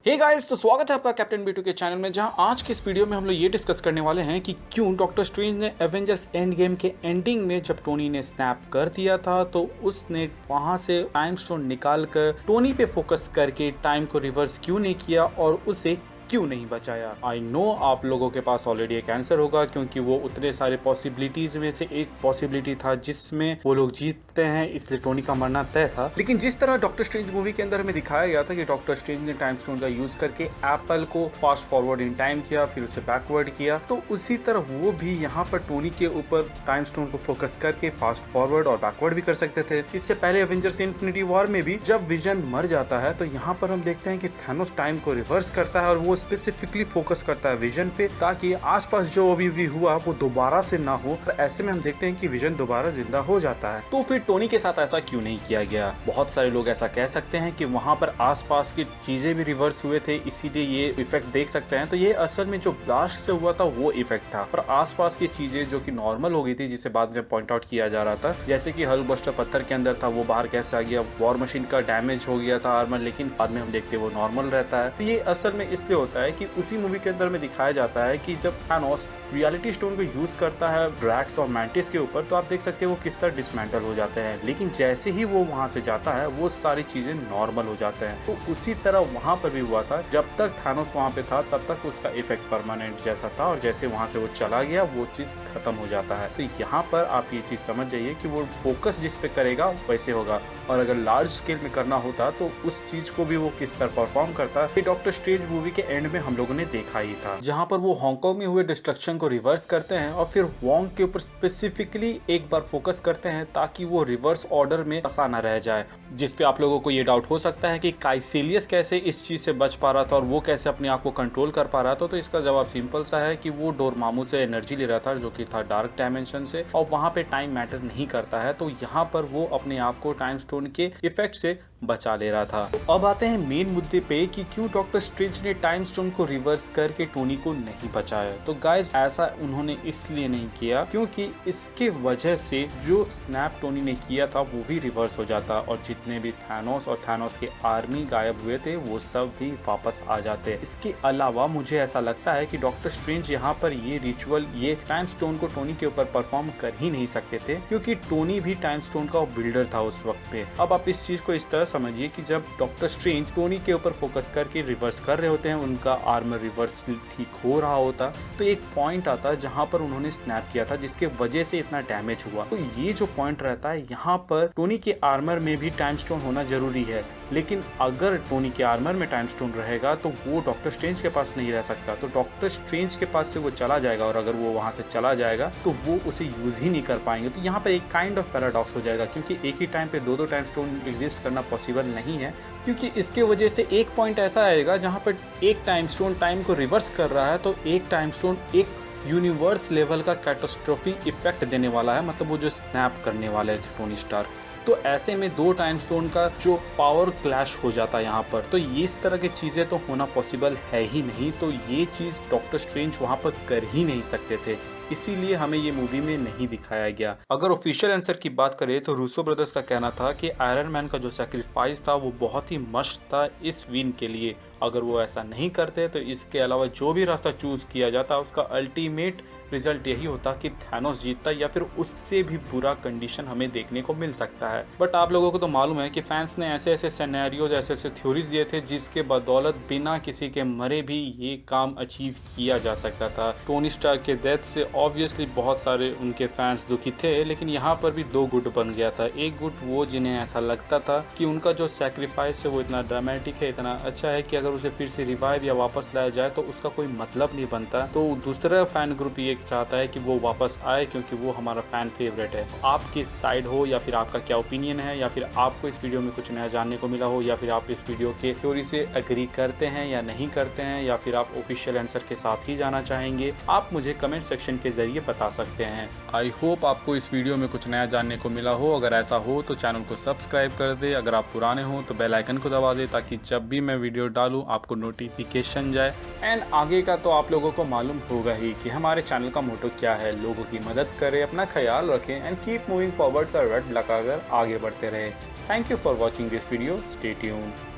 Hey guys, तो स्वागत है आपका कैप्टन B2 के चैनल में, जहां आज के इस वीडियो में हम लोग ये डिस्कस करने वाले हैं कि क्यों डॉक्टर स्ट्रेंज ने एवेंजर्स एंड गेम के एंडिंग में जब टोनी ने स्नैप कर दिया था तो उसने वहां से टाइम स्टोन निकाल कर टोनी पे फोकस करके टाइम को रिवर्स क्यों नहीं किया और उसे क्यों नहीं बचाया। आई नो आप लोगों के पास ऑलरेडी एक आंसर होगा, क्योंकि वो उतने सारे पॉसिबिलिटीज में से एक पॉसिबिलिटी था जिसमें वो लोग जीतते हैं, इसलिए टोनी का मरना तय था। लेकिन जिस तरह डॉक्टर स्ट्रेंज मूवी के अंदर हमें दिखाया गया था कि डॉक्टर स्ट्रेंज ने टाइम स्टोन का यूज करके एप्पल को फास्ट फॉरवर्ड इन टाइम किया, फिर उसे बैकवर्ड किया, तो उसी तरह वो भी यहाँ पर टोनी के ऊपर टाइम स्टोन को फोकस करके फास्ट फॉरवर्ड और बैकवर्ड भी कर सकते थे। इससे पहले एवेंजर्स इन्फिनिटी वॉर में भी जब विजन मर जाता है तो यहाँ पर हम देखते हैं कि थैनोस टाइम को रिवर्स करता है और वो स्पेसिफिकली फोकस करता है विजन पे, ताकि आसपास जो अभी भी हुआ वो दोबारा से ना हो। और ऐसे में हम देखते हैं कि विजन दोबारा जिंदा हो जाता है। तो फिर टोनी के साथ ऐसा क्यों नहीं किया गया? बहुत सारे लोग ऐसा कह सकते हैं कि वहां पर आसपास की चीजें भी रिवर्स हुए थे, इसीलिए ये इफेक्ट देख सकते हैं। तो ये असल में जो ब्लास्ट से हुआ था वो इफेक्ट था, और आसपास की चीजें जो कि नॉर्मल हो गई थी, जिसे बाद में पॉइंट आउट किया जा रहा था, जैसे कि हल्क बस्टर पत्थर के अंदर था वो बाहर कैसे आ गया, वॉर मशीन का डैमेज हो गया था आर्मर, लेकिन बाद में हम देखते हैं वो नॉर्मल रहता है। तो ये असल में इसलिए होता है कि उसी मूवी के अंदर में दिखाया जाता है कि जब थैनोस रियलिटी स्टोन को यूज करता है ड्रैक्स और मैंटिस के ऊपर, तो आप देख सकते हैं वो किस तरह डिसमेंटल हो जाते हैं, लेकिन जैसे ही वो वहां से जाता है वो सारी चीजें नॉर्मल हो जाते हैं। तो उसी तरह वहां पर भी हुआ था, जब तक थैनोस वहां पे था तब तक उसका इफेक्ट परमानेंट जैसा था, और जैसे वहां से वो चला गया वो चीज खत्म हो जाता है। तो यहाँ पर आप ये चीज समझ जाइए कि वो फोकस जिस पे करेगा वैसे होगा, और अगर लार्ज स्केल में करना होता तो उस चीज को भी वो किस तरह परफॉर्म करता है, डॉक्टर स्ट्रेंज मूवी के एंड में हम लोगों ने देखा ही था, जहां पर वो हांगकांग में हुए डिस्ट्रक्शन को रिवर्स करते हैं और फिर वोंग के ऊपर स्पेसिफिकली एक बार फोकस करते हैं ताकि वो रिवर्स ऑर्डर में फंसा ना रह जाए। जिस पे आप लोगों को ये डाउट हो सकता है कि काइसेलियस कैसे इस चीज से बच पा रहा था और वो कैसे अपने आप को कंट्रोल कर पा रहा था, तो इसका जवाब सिंपल सा है कि वो डोरमामू से एनर्जी ले रहा था, जो कि था डार्क डायमेंशन से, और वहां पे टाइम मैटर नहीं करता है, तो यहाँ पर वो अपने आप को टाइम स्टोन के इफेक्ट से बचा ले रहा था। तो अब आते हैं मेन मुद्दे पे कि क्यों डॉक्टर स्ट्रेंज ने टाइम स्टोन को रिवर्स करके टोनी को नहीं बचाया। तो गाइस, ऐसा उन्होंने इसलिए नहीं किया क्योंकि इसके वजह से जो स्नैप टोनी ने किया था वो भी रिवर्स हो जाता, और जितने भी थैनोस और थैनोस के आर्मी गायब हुए थे वो सब भी वापस आ जाते। इसके अलावा मुझे ऐसा लगता है कि डॉक्टर स्ट्रेंज यहाँ पर ये रिचुअल, ये टाइम स्टोन को टोनी के ऊपर परफॉर्म कर ही नहीं सकते थे, क्योंकि टोनी भी टाइम स्टोन का बिल्डर था उस वक्त पे। अब आप इस चीज को इस तरह समझिए कि जब डॉक्टर स्ट्रेंज टोनी के ऊपर फोकस करके रिवर्स कर रहे होते हैं, उनका आर्मर रिवर्स ठीक हो रहा होता, तो एक पॉइंट आता है जहां पर उन्होंने स्नैप किया था जिसके वजह से इतना डैमेज हुआ। तो ये जो पॉइंट रहता है, यहाँ पर टोनी के आर्मर में भी टाइम स्टोन होना जरूरी है, लेकिन अगर टोनी के आर्मर में टाइम स्टोन रहेगा तो वो डॉक्टर स्ट्रेंज के पास नहीं रह सकता, तो डॉक्टर स्ट्रेंज के पास से वो चला जाएगा, और अगर वो वहां से चला जाएगा तो वो उसे यूज ही नहीं कर पाएंगे। तो यहाँ पर एक काइंड ऑफ पैराडॉक्स हो जाएगा, क्योंकि एक ही टाइम पे दो टाइम स्टोन एग्जिस्ट करना पॉसिबल नहीं है, क्योंकि इसके वजह से एक पॉइंट ऐसा आएगा जहां पर एक टाइम स्टोन टाइम को रिवर्स कर रहा है, तो एक टाइम स्टोन एक यूनिवर्स लेवल का कैटास्ट्रोफी इफेक्ट देने वाला है, मतलब वो जो स्नैप करने वाले थे टोनी स्टार्क। तो ऐसे में दो टाइम स्टोन का जो पावर क्लैश हो जाता है यहाँ पर, तो इस तरह की चीजें तो होना पॉसिबल है ही नहीं, तो ये चीज डॉक्टर स्ट्रेंज वहां पर कर ही नहीं सकते थे, इसीलिए हमें ये मूवी में नहीं दिखाया गया। अगर ऑफिशियल आंसर की बात करें तो रूसो ब्रदर्स का कहना था कि आयरन मैन का जो सैक्रिफाइस था वो बहुत ही मस्त था इस विन के लिए। अगर वो ऐसा नहीं करते तो इसके अलावा जो भी रास्ता चूज किया जाता उसका अल्टीमेट रिजल्ट यही होता कि थैनोस जीतता, या फिर उससे भी बुरा कंडीशन हमें देखने को मिल सकता है। बट आप लोगों को तो मालूम है कि फैंस ने ऐसे ऐसे सिनेरियोज, ऐसे ऐसे थ्योरीज दिए थे जिसके बदौलत बिना किसी के मरे भी ये काम अचीव किया जा सकता था। टोनी स्टार्क के डेथ से ऑब्वियसली बहुत सारे उनके फैंस दुखी थे, लेकिन यहाँ पर भी दो गुट बन गया था। एक गुट वो जिन्हें ऐसा लगता था कि उनका जो सैक्रिफाइस है वो इतना ड्रामेटिक है, इतना अच्छा है कि अगर उसे फिर से रिवाइव या वापस लाया जाए तो उसका कोई मतलब नहीं बनता। तो दूसरा फैन ग्रुप ये चाहता है कि वो वापस आए क्योंकि वो हमारा फैन फेवरेट है। आप किस साइड हो, या फिर आपका क्या ओपिनियन है, या फिर आपको इस वीडियो में कुछ नया जानने को मिला हो, या फिर आप इस वीडियो के थ्योरी से एग्री करते हैं या नहीं करते हैं, या फिर आप ऑफिशियल आंसर के साथ ही जाना चाहेंगे, आप मुझे कमेंट सेक्शन के जरिए बता सकते हैं। आई होप आपको इस वीडियो में कुछ नया जानने को मिला हो। अगर ऐसा हो तो चैनल को सब्सक्राइब कर दे, अगर आप पुराने हो तो बेल आइकन को दबा दे, ताकि जब भी मैं वीडियो डालूं आपको नोटिफिकेशन जाए। एंड आगे का तो आप लोगों को मालूम होगा ही कि हमारे चैनल का मोटो क्या है, लोगों की मदद करें, अपना ख्याल रखें एंड कीप मूविंग फॉरवर्ड का रट लगाकर आगे बढ़ते रहे। Thank you for watching this video, stay tuned.